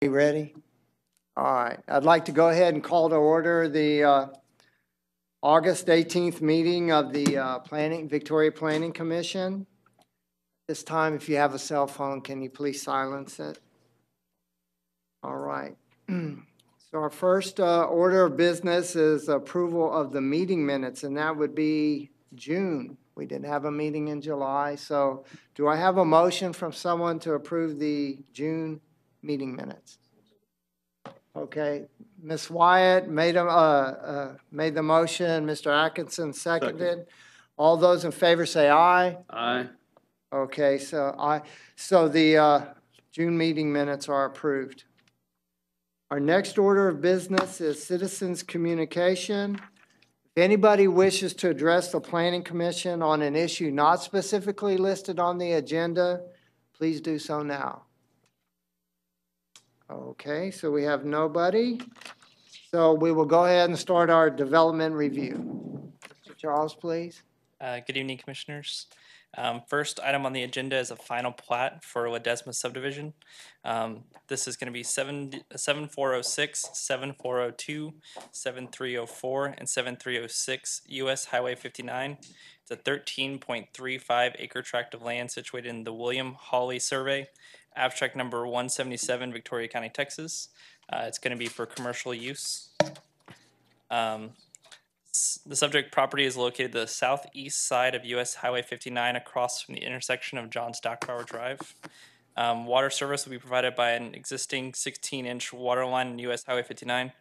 You ready? All right. I'd like to go ahead and call to order the August 18th meeting of the Victoria Planning Commission. This time, if you have a cell phone, can you please silence it? All right. So our first order of business is approval of the meeting minutes, and that would be June. We didn't have a meeting in July, so do I have a motion from someone to approve the June meeting minutes? Okay, Ms. Wyatt made the motion, Mr. Atkinson seconded. All those in favor say aye. Aye. Okay, so the June meeting minutes are approved. Our next order of business is citizens' communication. If anybody wishes to address the Planning Commission on an issue not specifically listed on the agenda, please do so now. Okay, so we have nobody. So we will go ahead and start our development review. Mr. Charles, please. Good evening, Commissioners. First item on the agenda is a final plat for Ledezma Subdivision. This is going to be 7406, 7402, 7304, and 7306 U.S. Highway 59. It's a 13.35 acre tract of land situated in the William Hawley Survey, abstract number 177, Victoria County, Texas. It's going to be for commercial use. The subject property is located the southeast side of U.S. Highway 59 across from the intersection of John Stockbauer Drive. Water service will be provided by an existing 16-inch water line in U.S. Highway 59.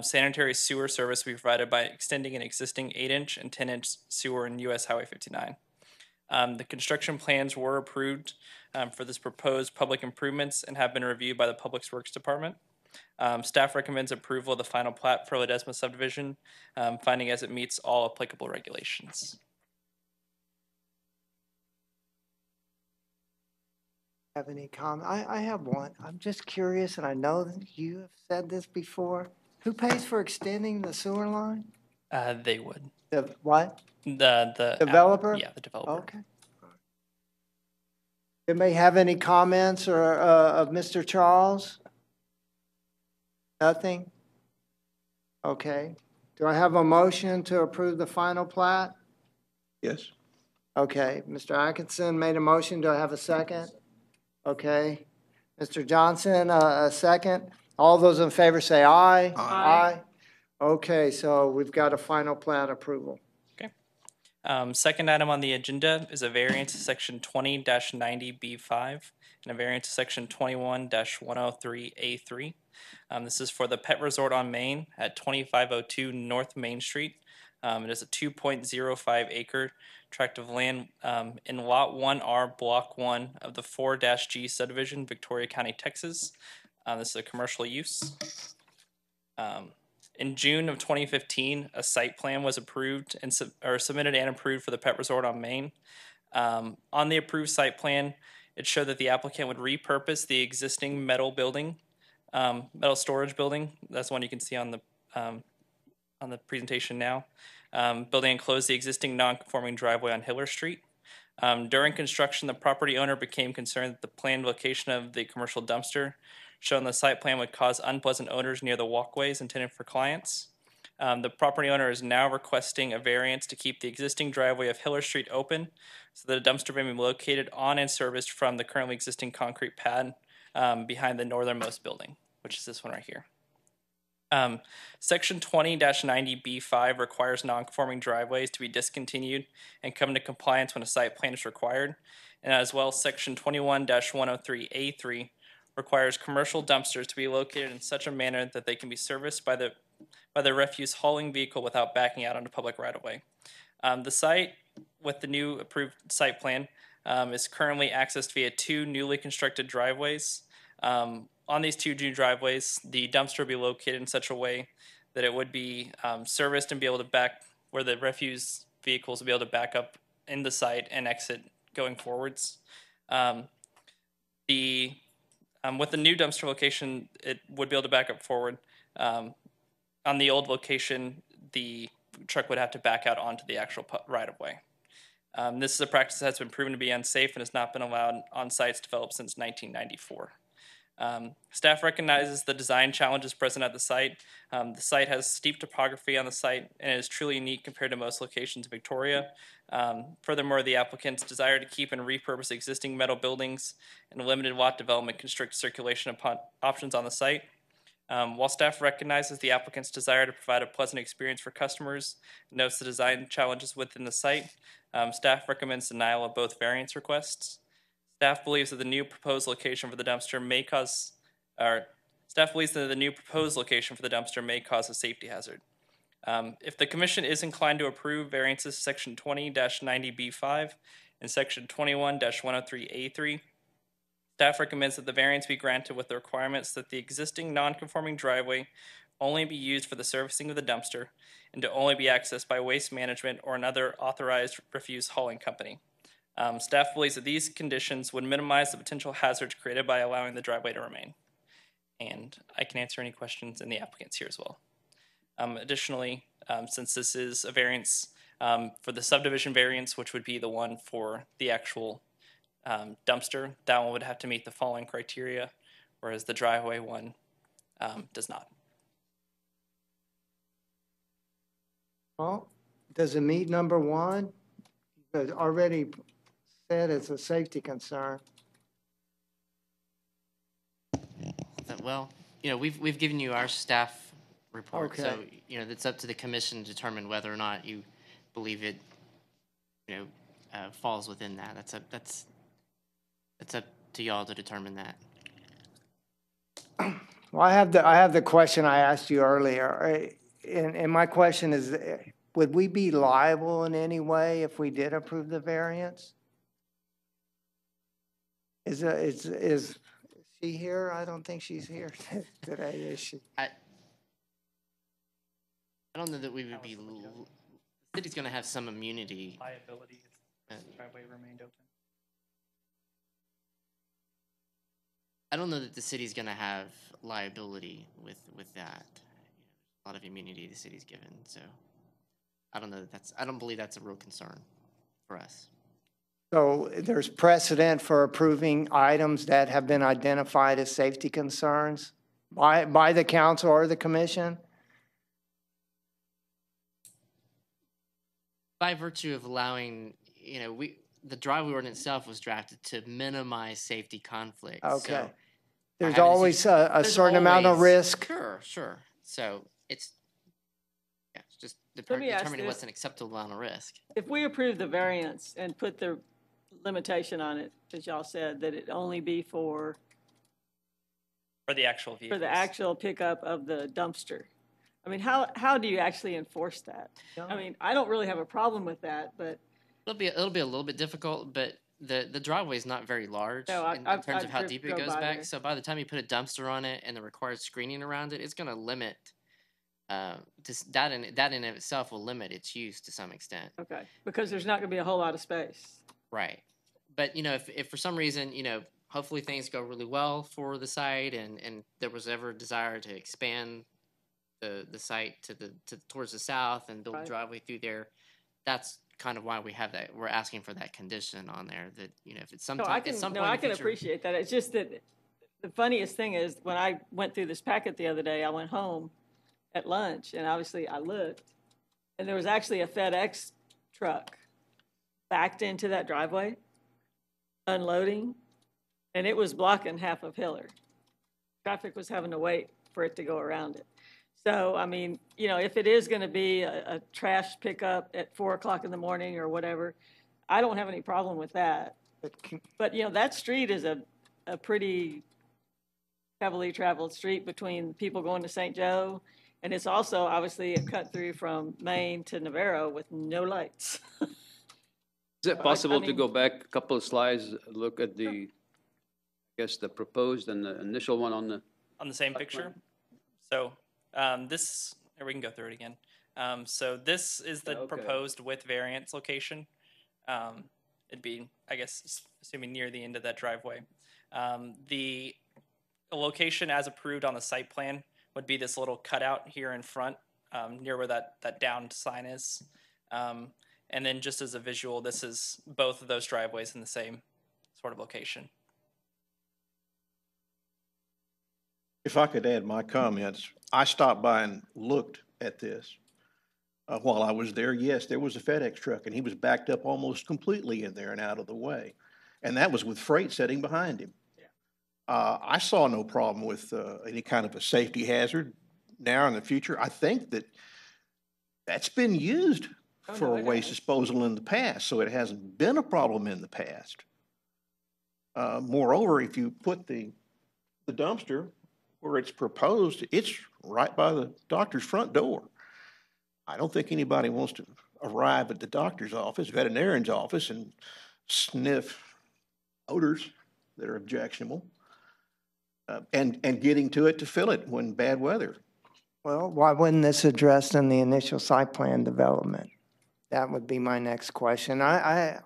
Sanitary sewer service will be provided by extending an existing 8-inch and 10-inch sewer in U.S. Highway 59. The construction plans were approved for this proposed public improvements and have been reviewed by the Public Works Department. Staff recommends approval of the final plat for Ledezma Subdivision, finding as it meets all applicable regulations. Have any comment? I have one. I'm just curious, and I know that you have said this before. Who pays for extending the sewer line? They would. The what? The developer? Yeah, the developer. Okay. Anybody have any comments or of Mr. Charles? Nothing? Okay. Do I have a motion to approve the final plat? Yes. Okay. Mr. Atkinson made a motion. Do I have a second? Okay. Mr. Johnson, a second. All those in favor say aye. Aye. Okay, so we've got a final plat approval. Okay. Second item on the agenda is a variance to section 20-90B5 and a variance to section 21-103A3. This is for the Pet Resort on Main at 2502 North Main Street. It is a 2.05 acre tract of land in Lot 1R, Block 1 of the 4-G Subdivision, Victoria County, Texas. This is a commercial use. In June of 2015, a site plan was approved and submitted and approved for the Pet Resort on Main. On the approved site plan, it showed that the applicant would repurpose the existing metal storage building. That's the one you can see on the presentation now. Building enclosed the existing non-conforming driveway on Hiller Street. During construction, the property owner became concerned that the planned location of the commercial dumpster shown on the site plan would cause unpleasant odors near the walkways intended for clients. The property owner is now requesting a variance to keep the existing driveway of Hiller Street open so that a dumpster may be located on and serviced from the currently existing concrete pad behind the northernmost building, which is this one right here. Section 20-90B5 requires non-conforming driveways to be discontinued and come into compliance when a site plan is required. And as well, Section 21-103A3 requires commercial dumpsters to be located in such a manner that they can be serviced by the refuse hauling vehicle without backing out onto public right-of-way. The site with the new approved site plan is currently accessed via two newly constructed driveways. On these two new driveways, the dumpster will be located in such a way that it would be serviced and be able to where the refuse vehicles will be able to back up in the site and exit going forwards. With the new dumpster location, it would be able to back up forward. On the old location, the truck would have to back out onto the actual right-of-way. This is a practice that has been proven to be unsafe and has not been allowed on sites developed since 1994. Staff recognizes the design challenges present at the site. The site has steep topography on the site and is truly unique compared to most locations in Victoria. Furthermore, the applicant's desire to keep and repurpose existing metal buildings and limited lot development constrict circulation upon options on the site. While staff recognizes the applicant's desire to provide a pleasant experience for customers and notes the design challenges within the site, staff recommends denial of both variance requests. Staff believes that the new proposed location for the dumpster may cause a safety hazard. If the commission is inclined to approve variances section 20-90B5 and section 21-103A3, staff recommends that the variance be granted with the requirements that the existing non-conforming driveway only be used for the servicing of the dumpster and to only be accessed by Waste Management or another authorized refuse hauling company. Staff believes that these conditions would minimize the potential hazards created by allowing the driveway to remain. And I can answer any questions in the applicants here as well. Additionally, since this is a variance for the subdivision variance, which would be the one for the actual dumpster, that one would have to meet the following criteria, whereas the driveway one does not. Well, does it meet number one? Because already said it's a safety concern. Well, we've given you our staff report, Okay. so it's up to the commission to determine whether or not you believe it, falls within that. That's up to y'all to determine that. Well, I have the question I asked you earlier, and my question is, would we be liable in any way if we did approve the variance? Is she here? I don't think she's here today, is she? I don't know that we would be. The city's going to have some immunity. Liability if the driveway remained open. I don't know that the city's going to have liability with that. A lot of immunity the city's given, so I don't know that I don't believe that's a real concern for us. So there's precedent for approving items that have been identified as safety concerns by the council or the commission? By virtue of allowing, the driveway ordinance itself was drafted to minimize safety conflicts. Okay. So There's always a certain amount of risk. Sure. So it's just Let me ask determining this. what's an acceptable amount of risk. If we approve the variance and put the limitation on it, as y'all said, that it only be for For the actual vehicles. the actual pickup of the dumpster, I mean, how do you actually enforce that? I mean, I don't really have a problem with that, but It'll be a little bit difficult, but the driveway is not very large No, in I've terms of how deep it drove goes by back. there. So by the time you put a dumpster on it and the required screening around it, it's going to limit. That in of itself will limit its use to some extent. okay, because there's not going to be a whole lot of space. Right. But if for some reason hopefully things go really well for the site and there was ever a desire to expand the site towards the south and build a Right. driveway through there, that's kind of why we have that. We're asking for that condition on there that if it's No, sometime at some point I in the can future, appreciate that. It's just that the funniest thing is when I went through this packet the other day, I went home at lunch and obviously I looked and there was actually a FedEx truck backed into that driveway, unloading, and it was blocking half of Hiller. Traffic was having to wait for it to go around it. So, I mean, if it is going to be a trash pickup at 4 o'clock in the morning or whatever, I don't have any problem with that. But, that street is a pretty heavily traveled street between people going to St. Joe. And it's also obviously a cut through from Maine to Navarro with no lights. Is it possible to mean- go back a couple of slides, look at the proposed and the initial one on the, On the same picture. So this, or we can go through it again. So this is the Okay. proposed with variance location. It'd be, I guess, assuming near the end of that driveway. The location as approved on the site plan would be this little cutout here in front, near where that downed sign is. And then just as a visual, this is both of those driveways in the same sort of location. If I could add my comments, I stopped by and looked at this. While I was there, yes, there was a FedEx truck, and he was backed up almost completely in there and out of the way. And that was with freight sitting behind him. I saw no problem with any kind of a safety hazard now or in the future. I think that that's been used for waste disposal in the past, so it hasn't been a problem in the past. Moreover, if you put the dumpster where it's proposed, it's right by the doctor's front door. I don't think anybody wants to arrive at the doctor's office, veterinarian's office, and sniff odors that are objectionable, and getting to it to fill it when bad weather. Well, why wasn't this addressed in the initial site plan development? That would be my next question. I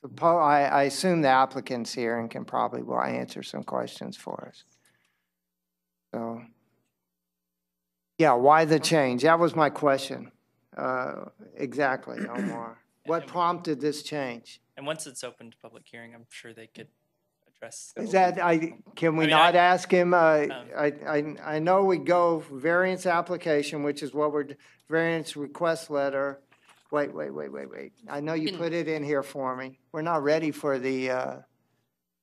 assume the applicant's here and can probably will answer some questions for us. So, yeah, why the change? That was my question. Exactly, Omar. What prompted this change? And once it's open to public hearing, I'm sure they could address. Is that, can we not ask him, I know we go variance application, which is what we're, variance request letter. Wait. I know you put it in here for me. We're not ready for the, Well,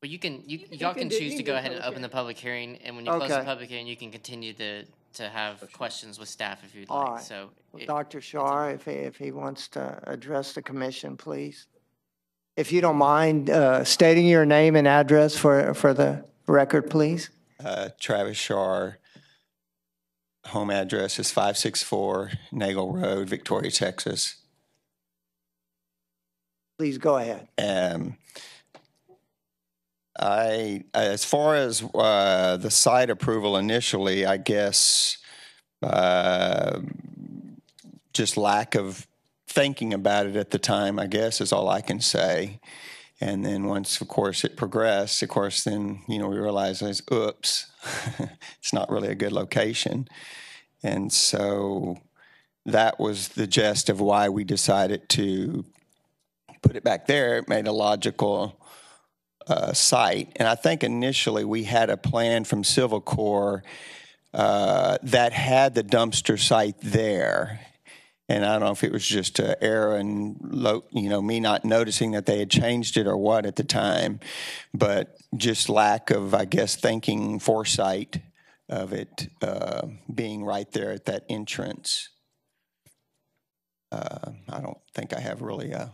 y'all can choose to go ahead and open the public hearing, and when you close the Okay. public hearing, you can continue to have questions with staff if you'd All like. right. So, Dr. Shar, if he wants to address the commission, please. If you don't mind stating your name and address for the record, please. Travis Shar. Home address is 564 Nagel Road, Victoria, Texas. Please go ahead. As far as the site approval initially, I guess just lack of thinking about it at the time, I guess, is all I can say. And then once, of course, it progressed, of course, then, we realized, oops, it's not really a good location. And so that was the gist of why we decided to put it back there. It made a logical site. And I think initially we had a plan from Civil Corps that had the dumpster site there. And I don't know if it was just an error and, me not noticing that they had changed it or what at the time, but just lack of, I guess, thinking foresight of it being right there at that entrance. I don't think I have really a,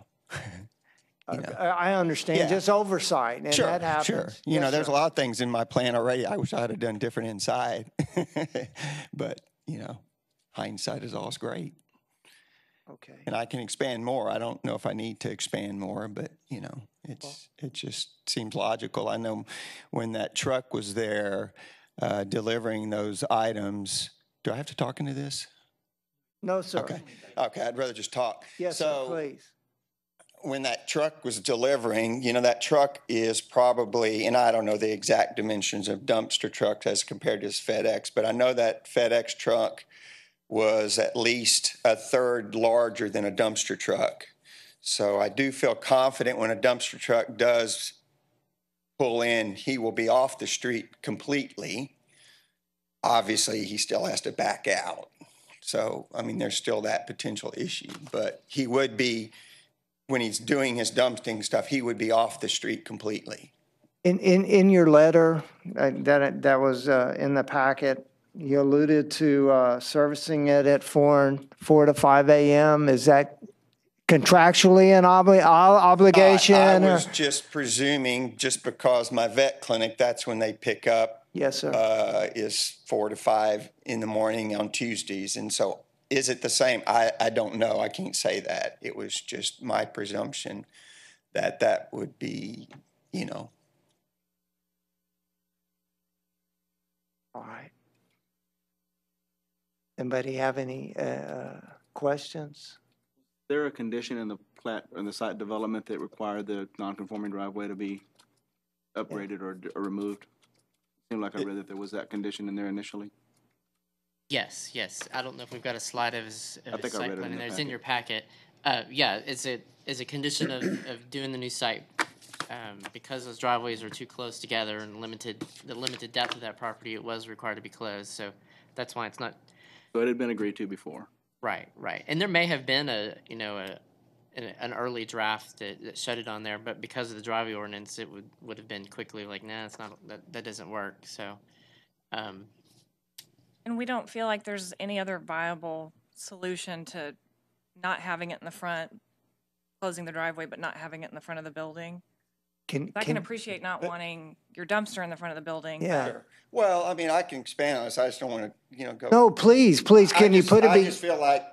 I understand, Yeah. just oversight, and that happens. Sure. Yes, There's sir. a lot of things in my plan already. I wish I had done different inside. But, hindsight is always great. Okay. And I can expand more. I don't know if I need to expand more, but, it just seems logical. I know when that truck was there delivering those items, do I have to talk into this? No, sir. Okay, I'd rather just talk. Yes, sir, please. When that truck was delivering, that truck is probably, and I don't know the exact dimensions of dumpster trucks as compared to this FedEx, but I know that FedEx truck was at least a third larger than a dumpster truck. So I do feel confident when a dumpster truck does pull in, he will be off the street completely. Obviously, he still has to back out. So, there's still that potential issue, but he would be, when he's doing his dumping stuff, he would be off the street completely. In your letter that was in the packet, you alluded to servicing it at 4 to 5 a.m. Is that contractually an obligation? I was just presuming, just because my vet clinic, that's when they pick up. Yes, sir. Is 4 to 5 in the morning on Tuesdays. And so is it the same? I don't know. I can't say that. It was just my presumption that would be, All right. Anybody have any questions? Is there a condition in the plat, in the site development that required the non-conforming driveway to be upgraded or removed? Seemed like I read that there was that condition in there initially. yes. I don't know if we've got a slide of his I think I site read it plan in in the there. It's in your packet. Yeah, it's a condition of doing the new site because those driveways are too close together and the limited depth of that property, it was required to be closed. So that's why it's not. So it had been agreed to before. Right. And there may have been an early draft that shut it on there, but because of the driveway ordinance, it would have been quickly like, nah, it's not, that doesn't work. So, And we don't feel like there's any other viable solution to not having it in the front, closing the driveway, but not having it in the front of the building. I can appreciate not wanting your dumpster in the front of the building. Yeah. Sure. Well, I mean, I can expand on this. I just don't want to, go. No, please, can you put I just feel like,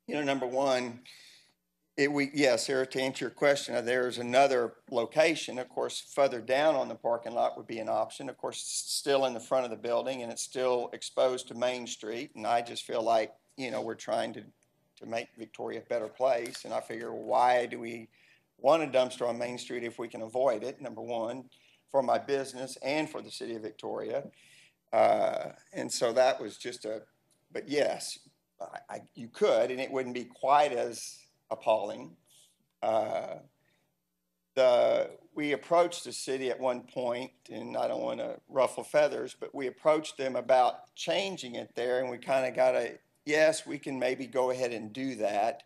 number one, yes, Sarah, to answer your question, there's another location, of course, further down on the parking lot would be an option. Of course, it's still in the front of the building and it's still exposed to Main Street. And I just feel like, we're trying to make Victoria a better place. And I figure, why do we want a dumpster on Main Street if we can avoid it? Number one, for my business and for the city of Victoria. And so that was just but yes, you could, and it wouldn't be quite as appalling. We approached the city at one point, and I don't want to ruffle feathers, but we approached them about changing it there, and we kind of got yes, we can maybe go ahead and do that.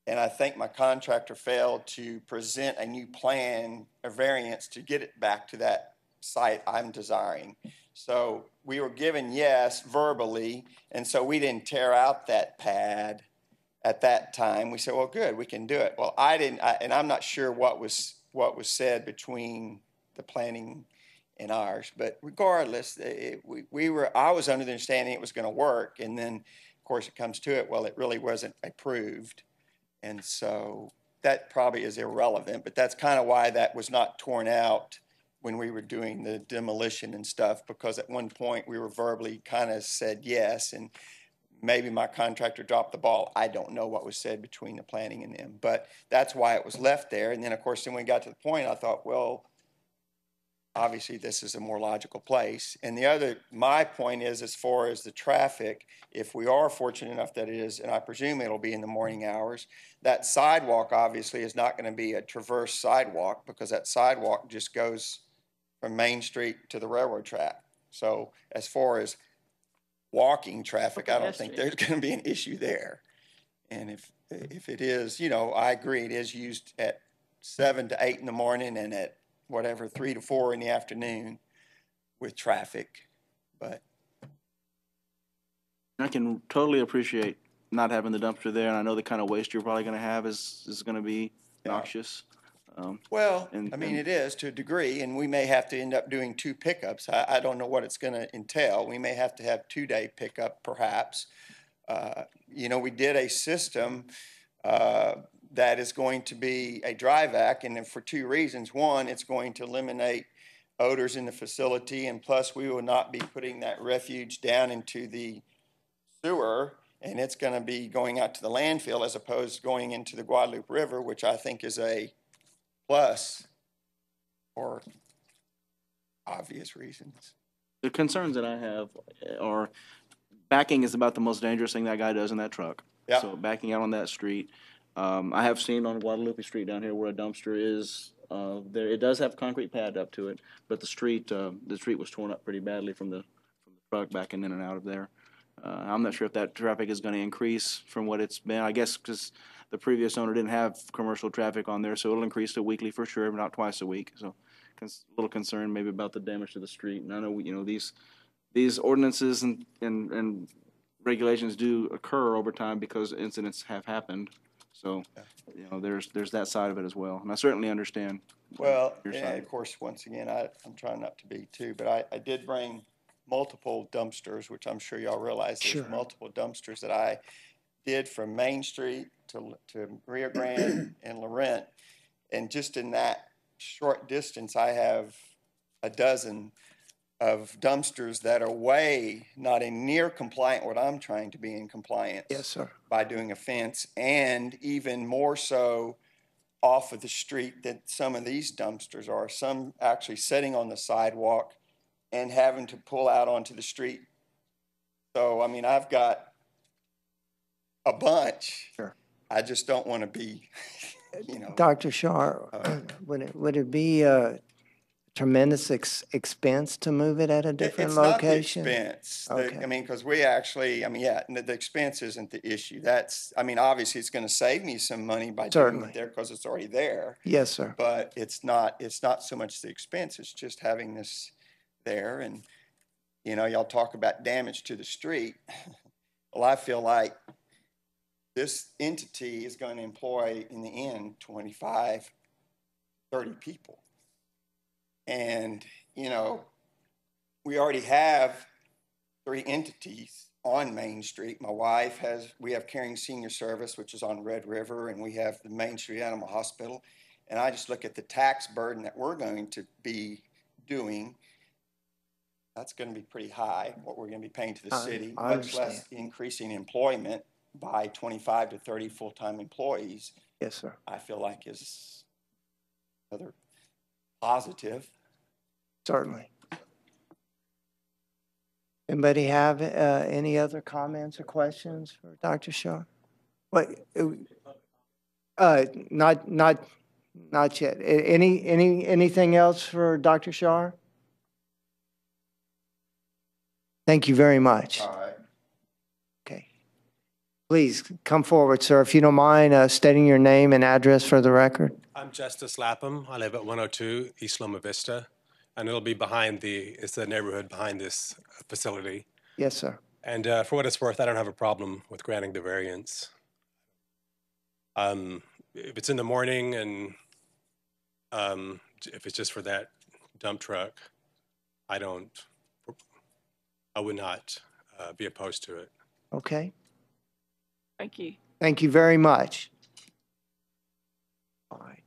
And I think my contractor failed to present a new plan, a variance, to get it back to that site I'm desiring. So we were given yes verbally, and so we didn't tear out that pad at that time. We said, well, good, we can do it. Well, I didn't, and I'm not sure what was said between the planning and ours, but regardless, I was under the understanding it was going to work, and then, of course, it comes to it, well, it really wasn't approved. And so that probably is irrelevant, but that's kind of why that was not torn out when we were doing the demolition and stuff, because at one point we were verbally kind of said yes, and maybe my contractor dropped the ball. I don't know what was said between the planning and them, but that's why it was left there. And then, of course, when we got to the point, I thought, well, obviously this is a more logical place. And my point is, as far as the traffic, if we are fortunate enough that it is, and I presume it'll be in the morning hours, that sidewalk obviously is not going to be a traverse sidewalk, because that sidewalk just goes from Main Street to the railroad track. So as far as walking traffic, I don't think there's going to be an issue there. And if it is, I agree, it is used at 7 to 8 in the morning and at 3 to 4 in the afternoon with traffic. But I can totally appreciate not having the dumpster there, and I know the kind of waste you're probably going to have is going to be noxious. It is to a degree, and we may have to end up doing 2 pickups. I don't know what it's going to entail. We may have to have 2-day pickup, perhaps. We did a system that is going to be a dry vac, and for 2 reasons. One, it's going to eliminate odors in the facility, and plus we will not be putting that refuge down into the sewer, and it's going to be going out to the landfill as opposed to going into the Guadalupe River, which I think is a plus for obvious reasons. The concerns that I have are backing is about the most dangerous thing that guy does in that truck. Yeah. So backing out on that street. I have seen on Guadalupe Street down here where a dumpster is. There, it does have concrete pad up to it, but the street was torn up pretty badly from the truck backing in and out of there. I'm not sure if that traffic is going to increase from what it's been. I guess because the previous owner didn't have commercial traffic on there, so it'll increase to weekly for sure, but not twice a week. So, a little concerned maybe about the damage to the street. And I know these ordinances and regulations do occur over time because incidents have happened. So, there's that side of it as well, and I certainly understand. Well, your and side. of course, once again, I'm trying not to be too, but I did bring multiple dumpsters, which I'm sure y'all realize there's multiple dumpsters that I did from Main Street to Rio Grande and Laurent, and just in that short distance, I have a dozen of dumpsters that are way not in near compliant what I'm trying to be in compliance. Yes, sir. By doing a fence, and even more so off of the street that some of these dumpsters are. Some actually sitting on the sidewalk and having to pull out onto the street. So, I've got a bunch. Sure. I just don't want to be you know. Dr. Shar, would it be a tremendous expense to move it at a different location? It's not the expense. Okay. I mean, because we actually, yeah, the expense isn't the issue. That's, I mean, obviously it's going to save me some money by doing Certainly. it there because it's already there. Yes, sir. But it's not so much the expense, it's just having this there. And, you know, y'all talk about damage to the street. Well, I feel like this entity is going to employ, in the end, 25, 30 people. And, you know, we already have 3 entities on Main Street. My wife we have Caring Senior Service, which is on Red River, and we have the Main Street Animal Hospital. And I just look at the tax burden that we're going to be doing. That's going to be pretty high, what we're going to be paying to the city, much less increasing employment by 25 to 30 full-time employees. Yes, sir. I feel like is another positive. Certainly. Anybody have any other comments or questions for Dr. Shaw? What? Not yet. Anything else for Dr. Shaw? Thank you very much. All right. Okay. Please come forward, sir, if you don't mind stating your name and address for the record. I'm Justice Lapham. I live at 102 East Loma Vista, and it'll be it's the neighborhood behind this facility. Yes, sir. And for what it's worth, I don't have a problem with granting the variance. If it's in the morning and if it's just for that dump truck, I would not be opposed to it. Okay. Thank you. Thank you very much. All right.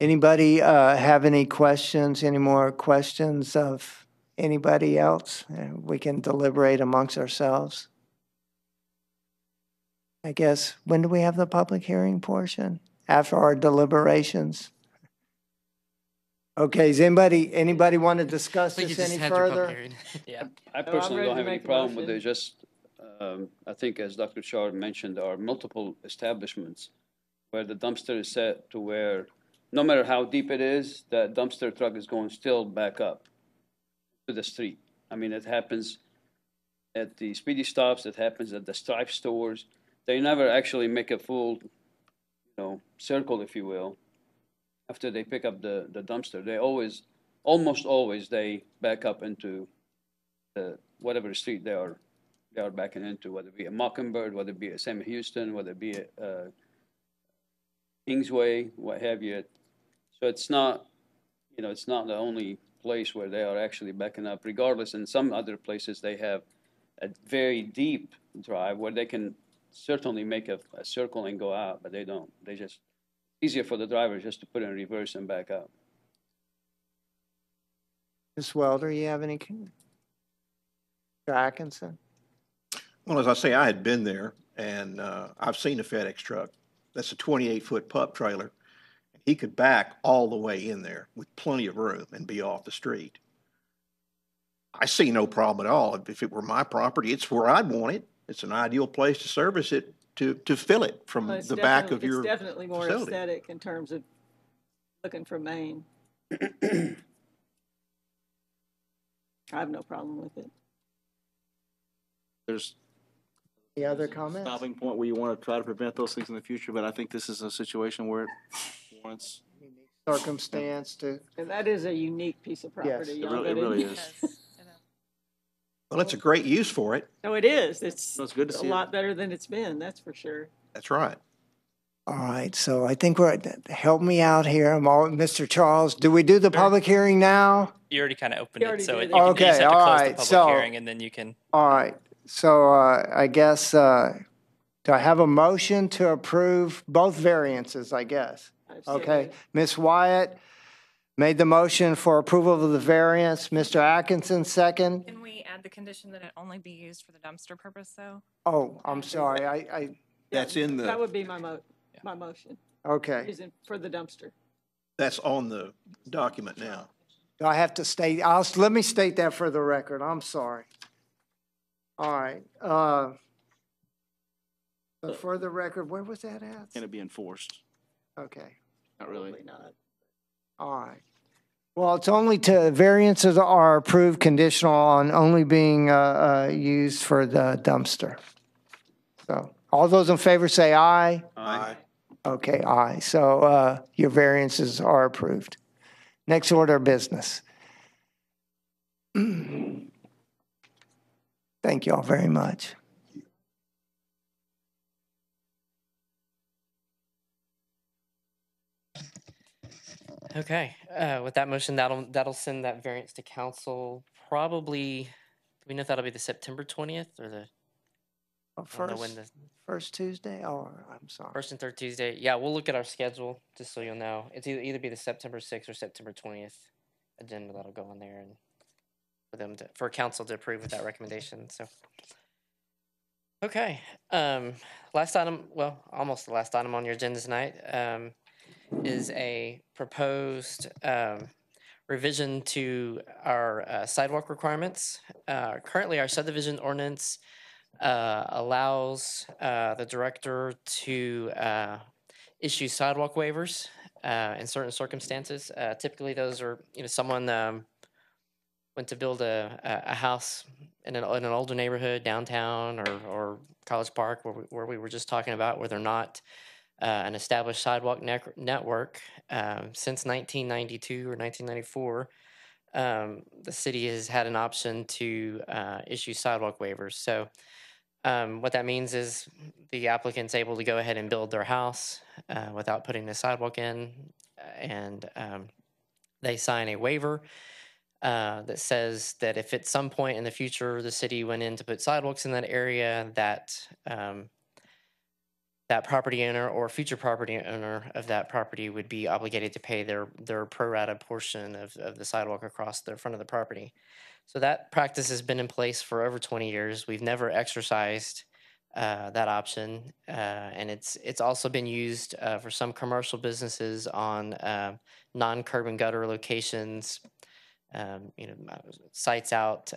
Anybody have any questions, any more questions of anybody else? We can deliberate amongst ourselves. I guess, when do we have the public hearing portion? After our deliberations? Okay, does anybody want to discuss We could this just any have your public further? hearing. Yeah. I I'm personally ready don't to have any make a problem with motion. it, just, I think as Dr. Shard mentioned, there are multiple establishments where the dumpster is set to where, no matter how deep it is, that dumpster truck is going still back up to the street. I mean, it happens at the Speedy Stops, it happens at the Stripe stores. They never actually make a full, circle, if you will, after they pick up the dumpster. They almost always, they back up into whatever street they are backing into, whether it be a Mockingbird, whether it be a Sam Houston, whether it be a Kingsway, what have you. So it's not, it's not the only place where they are actually backing up. Regardless, in some other places, they have a very deep drive where they can certainly make a circle and go out, but they don't. They just, easier for the driver just to put in reverse and back up. Ms. Welder, you have any? Mr. Atkinson? Well, as I say, I had been there, and I've seen a FedEx truck. That's a 28-foot pup trailer. He could back all the way in there with plenty of room and be off the street. I see no problem at all. If it were my property, it's where I'd want it. It's an ideal place to service it, to fill it from the back of your It's definitely more facility. aesthetic in terms of looking for Maine. I have no problem with it. There's Any other comments? stopping point where you want to try to prevent those things in the future, but I think this is a situation where it warrants. Circumstance to, And that is a unique piece of property. Yes. y'all, It that really it is. Yes. Well, it's a great use for it. No, it is. It's Well, it's good to a see it. lot better than it's been, that's for sure. That's right. all right, so I think help me out here. Mr. Charles, do we do the public hearing now? You already kind of opened You it, already so did you it. can, you Okay, just have to all close right, the public so- hearing, and then you can. All right, so I guess, do I have a motion to approve both variances, I guess? I've said Okay, it. Ms. Wyatt made the motion for approval of the variance. Mr. Atkinson, second. Can we add the condition that it only be used for the dumpster purpose, though? Oh, I'm sorry, That's in That the, would be my motion, okay. using for the dumpster. that's on the document now. Do I have to state, let me state that for the record, I'm sorry. All right, so for the record, where was that at? Can it be enforced? Okay, Not really. Probably not. all right. Well, it's only variances are approved conditional on only being used for the dumpster. So all those in favor say aye. Aye. Okay, aye. So your variances are approved. Next order of business. Thank you all very much. Okay, with that motion, that'll send that variance to council probably, do we know if that'll be the September 20th or the, I don't know when the First Tuesday? Oh, I'm sorry. first and third Tuesday? Yeah, we'll look at our schedule, just so you'll know. It's either be the September 6th or September 20th agenda that'll go on there, and for council to approve with that recommendation, so. Okay, last item, well, almost the last item on your agenda tonight, is a proposed revision to our sidewalk requirements. Currently, our subdivision ordinance allows the director to issue sidewalk waivers in certain circumstances. Typically, those are, someone went to build a house in an older neighborhood downtown or College Park, where we were just talking about, where they're not an established sidewalk network since 1992 or 1994. The city has had an option to issue sidewalk waivers. So what that means is the applicant's able to go ahead and build their house without putting the sidewalk in, and they sign a waiver that says that if at some point in the future the city went in to put sidewalks in that area, that that property owner or future property owner of that property would be obligated to pay their pro rata portion of the sidewalk across the front of the property. So that practice has been in place for over 20 years. We've never exercised that option, and it's also been used for some commercial businesses on non-curb and gutter locations. Sites out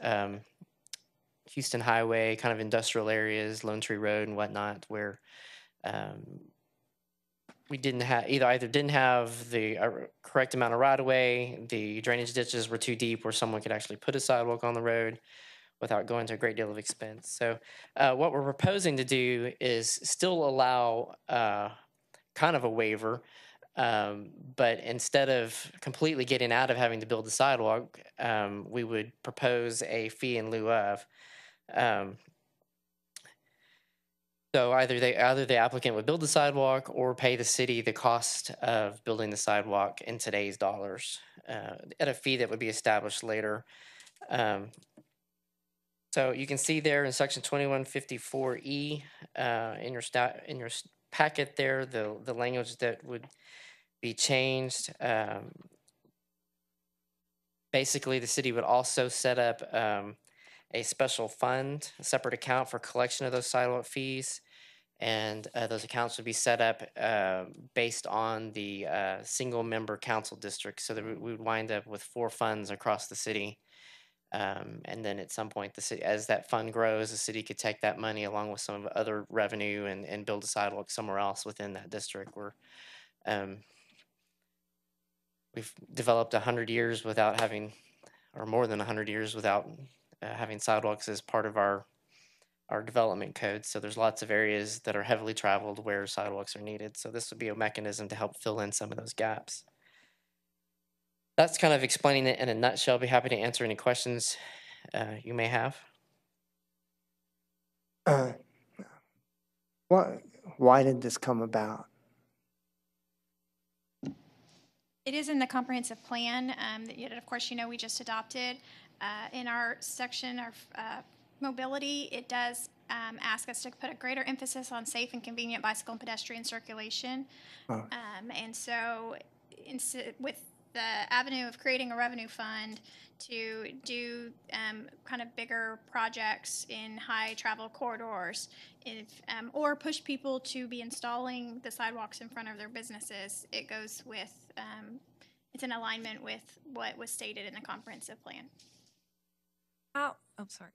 Houston Highway, kind of industrial areas, Lone Tree Road and whatnot, where we didn't have either didn't have the correct amount of right of way, the drainage ditches were too deep where someone could actually put a sidewalk on the road without going to a great deal of expense. So what we're proposing to do is still allow kind of a waiver, but instead of completely getting out of having to build the sidewalk, we would propose a fee in lieu of. So either the applicant would build the sidewalk or pay the city the cost of building the sidewalk in today's dollars at a fee that would be established later. So you can see there in section 2154E in your packet there, the language that would be changed. Basically, the city would also set up a special fund, a separate account for collection of those sidewalk fees. And those accounts would be set up based on the single member council district. So that we would wind up with 4 funds across the city. And then at some point, the city, as that fund grows, the city could take that money along with some other revenue and build a sidewalk somewhere else within that district where we've developed 100 years without having, or more than 100 years without having sidewalks as part of our development code. So there's lots of areas that are heavily traveled where sidewalks are needed. So this would be a mechanism to help fill in some of those gaps. That's kind of explaining it in a nutshell. I'll be happy to answer any questions you may have. Why did this come about? It is in the comprehensive plan that, of course, we just adopted. In our section, our mobility, it does ask us to put a greater emphasis on safe and convenient bicycle and pedestrian circulation. Oh. And so with the avenue of creating a revenue fund to do kind of bigger projects in high travel corridors, or push people to be installing the sidewalks in front of their businesses, it goes with, it's in alignment with what was stated in the comprehensive plan. Oh, sorry.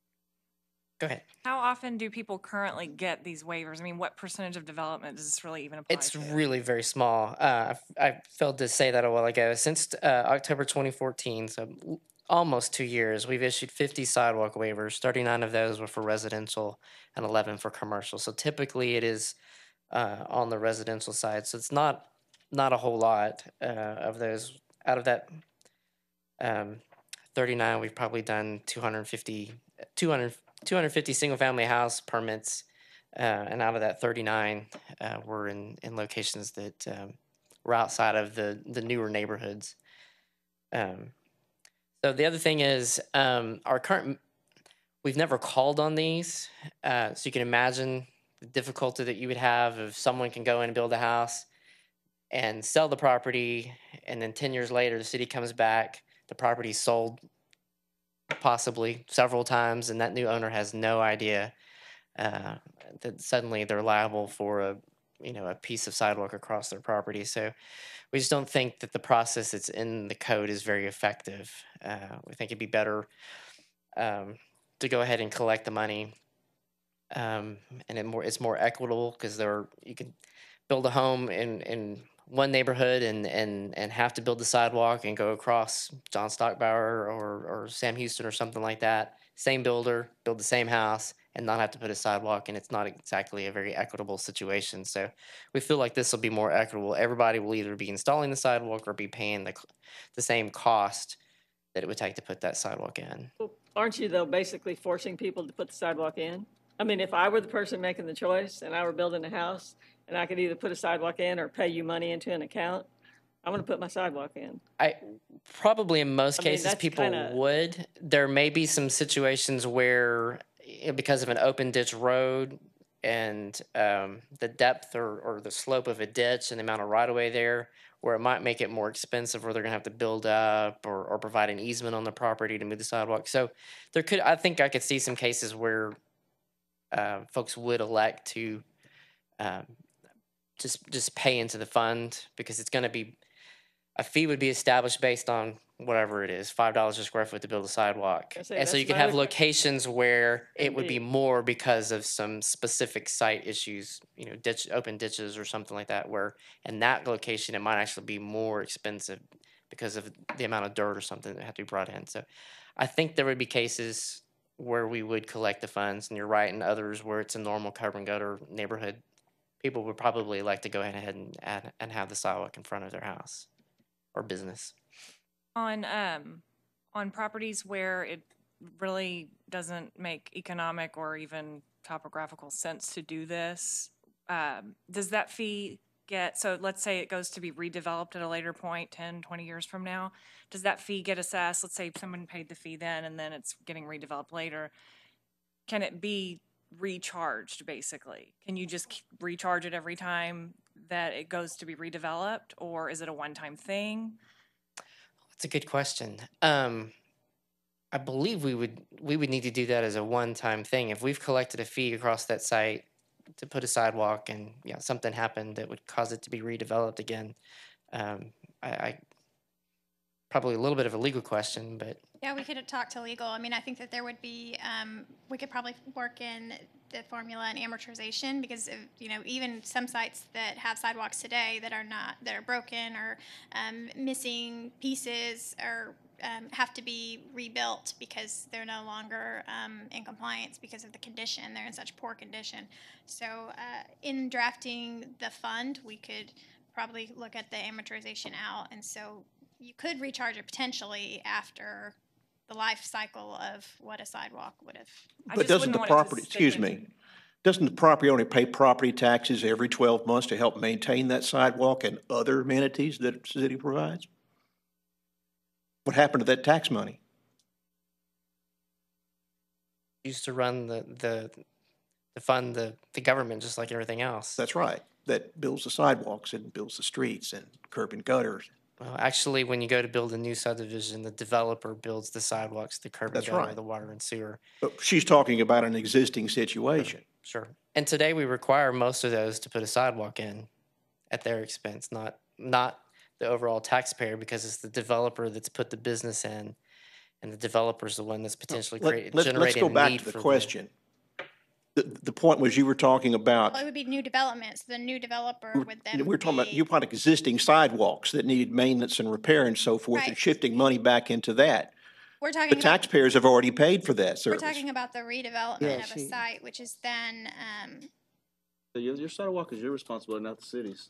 Go ahead. How often do people currently get these waivers? I mean, what percentage of development does this really even apply It's to? really very small. I failed to say that a while ago. Since October 2014, so almost 2 years, we've issued 50 sidewalk waivers. 39 of those were for residential and 11 for commercial. So typically it is on the residential side. So it's not a whole lot of those. Out of that 39, we've probably done 250 single-family house permits. And out of that 39, were in locations that were outside of the newer neighborhoods. So the other thing is we've never called on these. So you can imagine the difficulty that you would have if someone can go in and build a house and sell the property, and then 10 years later, the city comes back, the property's sold possibly several times, and that new owner has no idea that suddenly they're liable for a piece of sidewalk across their property. So we just don't think that the process that's in the code is very effective. We think it'd be better to go ahead and collect the money, and it's more equitable because you can build a home in one neighborhood and have to build the sidewalk and go across John Stockbauer or Sam Houston or something like that. Same builder, build the same house, and not have to put a sidewalk, and it's not exactly a very equitable situation. So we feel like this will be more equitable. Everybody will either be installing the sidewalk or be paying the same cost that it would take to put that sidewalk in. Well, aren't you, though, basically forcing people to put the sidewalk in? I mean, if I were the person making the choice and I were building a house and I could either put a sidewalk in or pay you money into an account, I'm going to put my sidewalk in. Probably in most I mean, cases that's people kinda- would. There may be some situations where, because of an open ditch road and the depth or the slope of a ditch and the amount of right of way there, where it might make it more expensive, where they're gonna have to build up or provide an easement on the property to move the sidewalk. So I think I could see some cases where folks would elect to just pay into the fund, because it's going to be a fee would be established based on whatever it is, $5 a square foot to build a sidewalk. I say And so that's you could my have other question. locations where it would be Indeed. more because of some specific site issues, open ditches or something like that, where in that location it might actually be more expensive because of the amount of dirt or something that had to be brought in. So I think there would be cases where we would collect the funds, and you're right, and others where it's a normal curb and gutter neighborhood, people would probably like to go ahead and have the sidewalk in front of their house or business. On properties where it really doesn't make economic or even topographical sense to do this, does that fee so let's say it goes to be redeveloped at a later point, 10, 20 years from now, does that fee get assessed? Let's say someone paid the fee then and then it's getting redeveloped later. Can it be recharged, basically? Can you just recharge it every time that it goes to be redeveloped, or is it a one-time thing? That's a good question. I believe we would need to do that as a one-time thing. If we've collected a fee across that site to put a sidewalk and something happened that would cause it to be redeveloped again, I probably a little bit of a legal question, but Yeah, we could talk to legal. I mean, I think that there would be, we could probably work in the formula and amortization, because even some sites that have sidewalks today that are broken or missing pieces or have to be rebuilt because they're no longer in compliance because of the condition. They're in such poor condition. So in drafting the fund, we could probably look at the amortization out, and so you could recharge it potentially after the life cycle of what a sidewalk would have. But doesn't the property, doesn't the property owner pay property taxes every 12 months to help maintain that sidewalk and other amenities that the city provides? What happened to that tax money? used to run the fund the government just like everything else. That's right. That builds the sidewalks and builds the streets and curb and gutters. Well, actually, when you go to build a new subdivision, the developer builds the sidewalks, the curb and That's gutter, right. the water and sewer. But she's talking about an existing situation. Sure. And today we require most of those to put a sidewalk in at their expense, not the overall taxpayer, because it's the developer that's put the business in, and the developer's the one that's potentially generating Let's go back need to the for question. The point was you were talking about, Well, it would be new developments. The new developer would then we're talking about, be- you're talking about existing sidewalks that needed maintenance and repair and so forth, and Right. shifting money back into that. We're The talking about, taxpayers have already paid for that we're service. talking about the redevelopment Yeah, of a site, which is then, So your sidewalk is your responsibility, not the city's.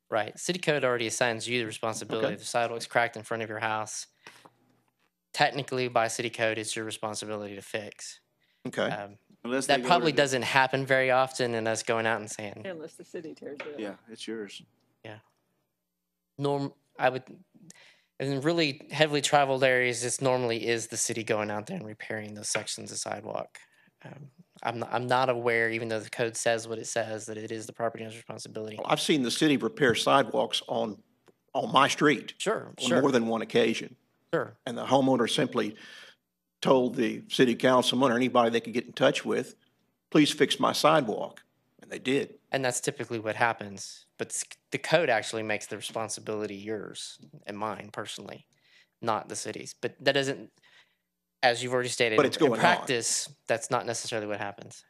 Right. City code already assigns you the responsibility. Okay. If the sidewalk's cracked in front of your house, technically by city code, it's your responsibility to fix. Okay. Unless they That go probably to the- doesn't happen very often, and us going out and saying, Unless the city tears it up. Yeah, it's yours. I would, in really heavily traveled areas, this normally is the city going out there and repairing those sections of sidewalk. I'm not aware, even though the code says what it says, that it is the property owner's responsibility. I've seen the city repair sidewalks on my street Sure, on more sure, than one occasion. sure. And the homeowner simply told the city councilman or anybody they could get in touch with, please fix my sidewalk. And they did. And that's typically what happens. But the code actually makes the responsibility yours and mine personally, not the city's. But that doesn't, as you've already stated, But it's going in on. practice, that's not necessarily what happens.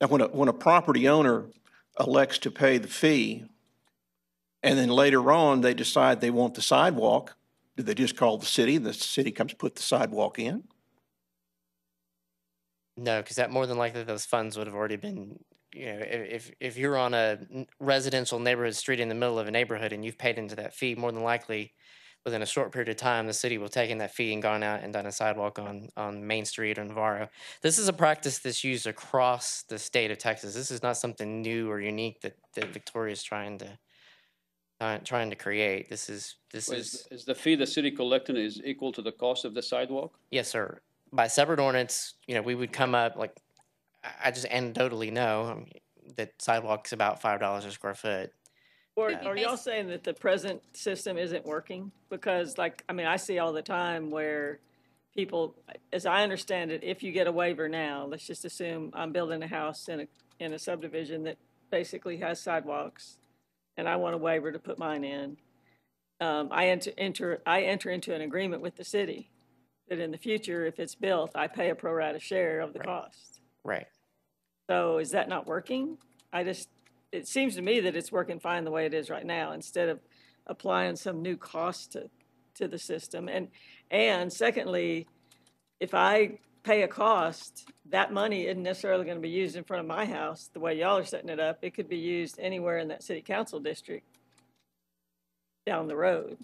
Now, when a property owner elects to pay the fee, and then later on they decide they want the sidewalk, do they just call the city and the city comes put the sidewalk in? No, because that more than likely those funds would have already been, if you're on a residential neighborhood street in the middle of a neighborhood and you've paid into that fee, more than likely within a short period of time, the city will take in that fee and gone out and done a sidewalk on Main Street or Navarro. This is a practice that's used across the state of Texas. This is not something new or unique that Victoria is trying to create. This is Is the fee the city collecting is equal to the cost of the sidewalk? yes, sir. By separate ordinance, we would come up like I just anecdotally know that sidewalk's about $5 a square foot. Or are y'all saying that the present system isn't working? Because I see all the time where people, as I understand it, if you get a waiver now, let's just assume I'm building a house in a subdivision that basically has sidewalks, and I want a waiver to put mine in. I enter into an agreement with the city that in the future, if it's built, I pay a pro rata share of the cost. Right. So is that not working? It seems to me that it's working fine the way it is right now, instead of applying some new cost to the system. And secondly, if I pay a cost, that money isn't necessarily going to be used in front of my house the way y'all are setting it up. It could be used anywhere in that city council district down the road.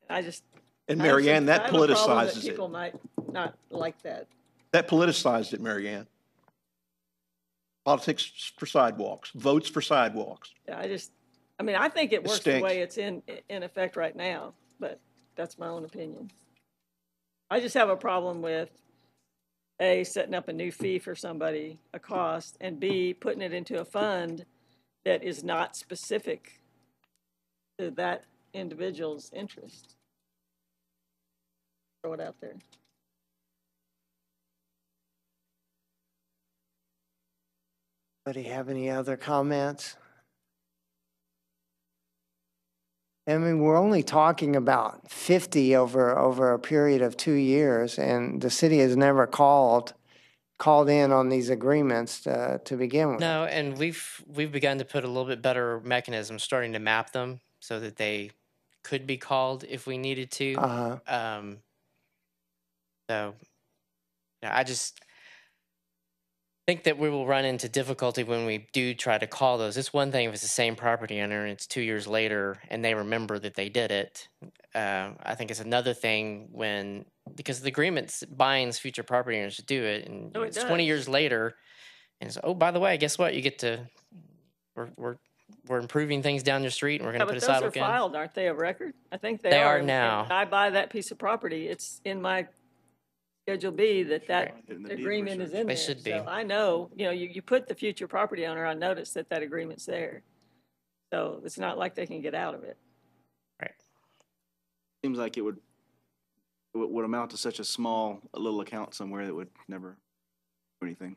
And Mary Ann, that I have a problem politicizes that it. people might not like that. That politicized it, Mary Ann. Politics for sidewalks, votes for sidewalks. Yeah, I think it works the stinks. way it's in effect right now, but that's my own opinion. I just have a problem with A, setting up a new fee for somebody, a cost, and B, putting it into a fund that is not specific to that individual's interest. Throw it out there. Anybody have any other comments? I mean, we're only talking about 50 over a period of 2 years, and the city has never called in on these agreements to begin with. No, and we've begun to put a little bit better mechanisms, starting to map them so that they could be called if we needed to. So, yeah, I just think that we will run into difficulty when we do try to call those. It's one thing if it's the same property owner and it's 2 years later and they remember that they did it. I think it's another thing because the agreement binds future property owners to do it, and Oh, it it's does. 20 years later, and it's, oh, by the way, guess what? You get to we're improving things down your street, and we're going to Yeah, put but a those sidewalk are in. filed, aren't they, of record? I think They are And now. when I buy that piece of property, it's in my Schedule B that In the deed agreement is in They there. should be. So I know, you put the future property owner on notice that agreement's there. So it's not like they can get out of it. Seems like it would amount to such a little account somewhere that would never do anything.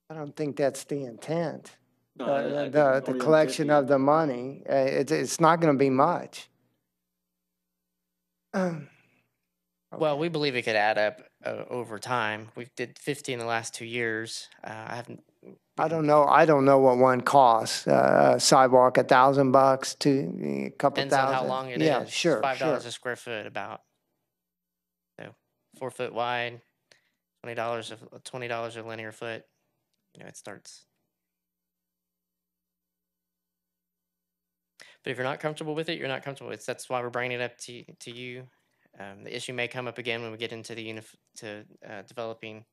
I don't think that's the intent. No, I think The only on collection 50. of the money, it's not going to be much. All Well, we believe it could add up over time. We did 50 in the last 2 years. I haven't. I don't know what one costs. Sidewalk, $1,000 to a couple Depends on thousand. how long it is. Yeah, sure, $5 sure. a square foot, about. So 4 foot wide, $20 a linear foot. It starts. But if you're not comfortable with it, you're not comfortable with it. That's why we're bringing it up to you. The issue may come up again when we get into the developing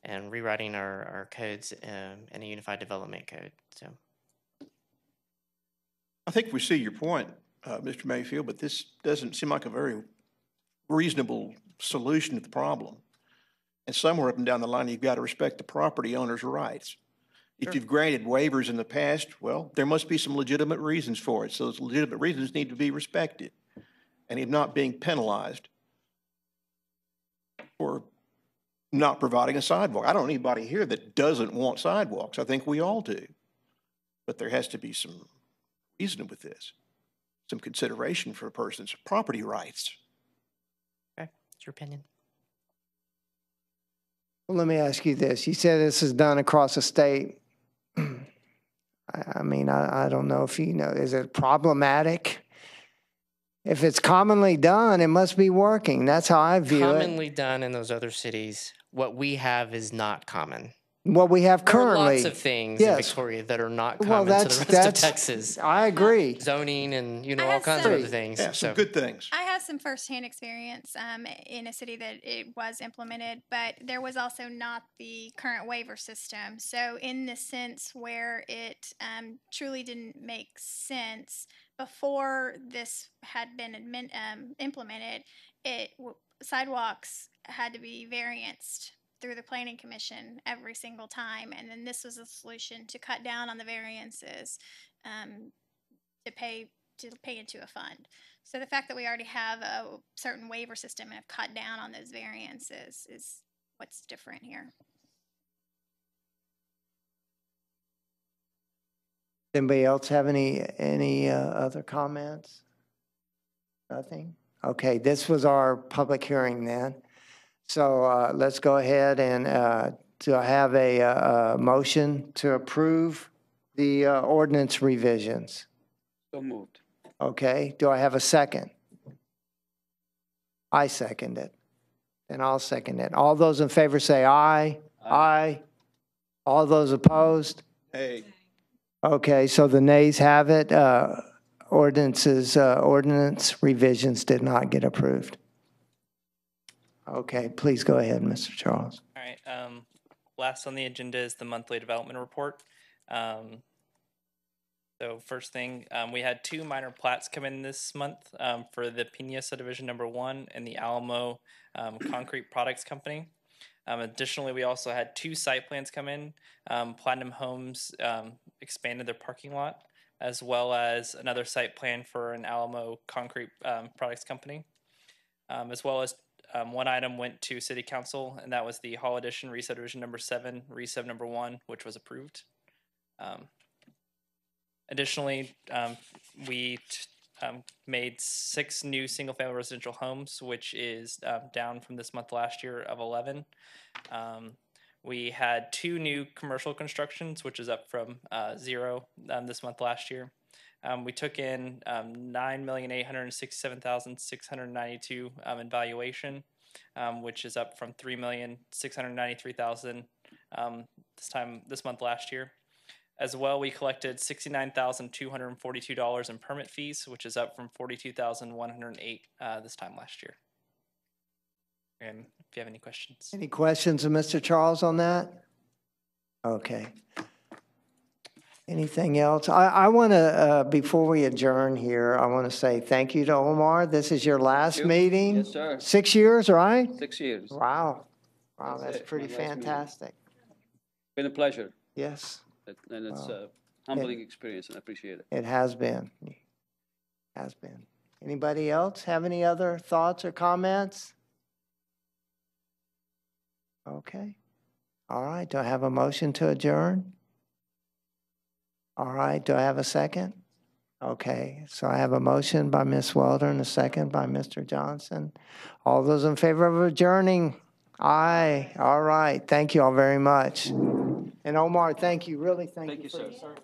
and rewriting our codes in a unified development code. So, I think we see your point, Mr. Mayfield, but this doesn't seem like a very reasonable solution to the problem. And somewhere up and down the line, you've got to respect the property owner's rights. If you've granted waivers in the past, well, there must be some legitimate reasons for it. So those legitimate reasons need to be respected. And he's not being penalized for not providing a sidewalk. I don't know anybody here that doesn't want sidewalks. I think we all do. But there has to be some reason with this, some consideration for a person's property rights. okay, it's your opinion. Well, let me ask you this. You said this is done across the state. I mean, I don't know if you know, is it problematic? If it's commonly done, it must be working. That's how I view it. Commonly done in those other cities. What we have is not common. What we have There are currently. lots of things Yes. in Victoria that are not Well, common to the rest of Texas. I agree. Zoning and, I all have kinds some- of other things. Yeah, some So good things. I have some firsthand experience in a city that it was implemented, but there was also not the current waiver system. So in the sense where it truly didn't make sense, before this had been implemented, sidewalks had to be varianced through the planning commission every single time, and then this was a solution to cut down on the variances to pay into a fund. So the fact that we already have a certain waiver system and have cut down on those variances is what's different here. Anybody else have any other comments? Nothing? Okay, this was our public hearing then. So let's go ahead and to have a motion to approve the ordinance revisions. So moved. Okay, do I have a second? I second it. And I'll second it. All those in favor say aye. Aye. All those opposed? Hey. Okay, so the nays have it. Ordinance revisions did not get approved. Okay, please go ahead, Mr. Charles. All right. Last on the agenda is the monthly development report. So first thing, we had 2 minor plats come in this month for the Pena Subdivision number 1 and the Alamo Concrete Products Company. Additionally, we also had 2 site plans come in. Platinum Homes expanded their parking lot, as well as another site plan for an Alamo Concrete Products Company, as well as one item went to City Council, and that was the Hall Edition Re-Subdivision number 7, Re-Sub number 1, which was approved. Additionally, we made 6 new single-family residential homes, which is down from this month last year of 11. We had 2 new commercial constructions, which is up from 0 this month last year. We took in $9,867,692 in valuation, which is up from $3,693,000 this month last year. As well, we collected $69,242 in permit fees, which is up from $42,108 this time last year. And if you have any questions. Any questions of Mr. Charles on that? Okay. Anything else? I want to, before we adjourn here, I want to say thank you to Omar. This is your last meeting? Yes, sir. 6 years, right? 6 years. Wow. Wow, that's it, pretty my last meeting. fantastic. Been a pleasure, Yes, and it's Wow. a humbling experience, and I appreciate it. it has been. Has been. Anybody else have any other thoughts or comments? Okay. All right, do I have a motion to adjourn? All right, do I have a second? Okay, so I have a motion by Ms. Welder and a second by Mr. Johnson. All those in favor of adjourning? Aye. All right. Thank you all very much. And Omar, thank you. Really, thank you for your service.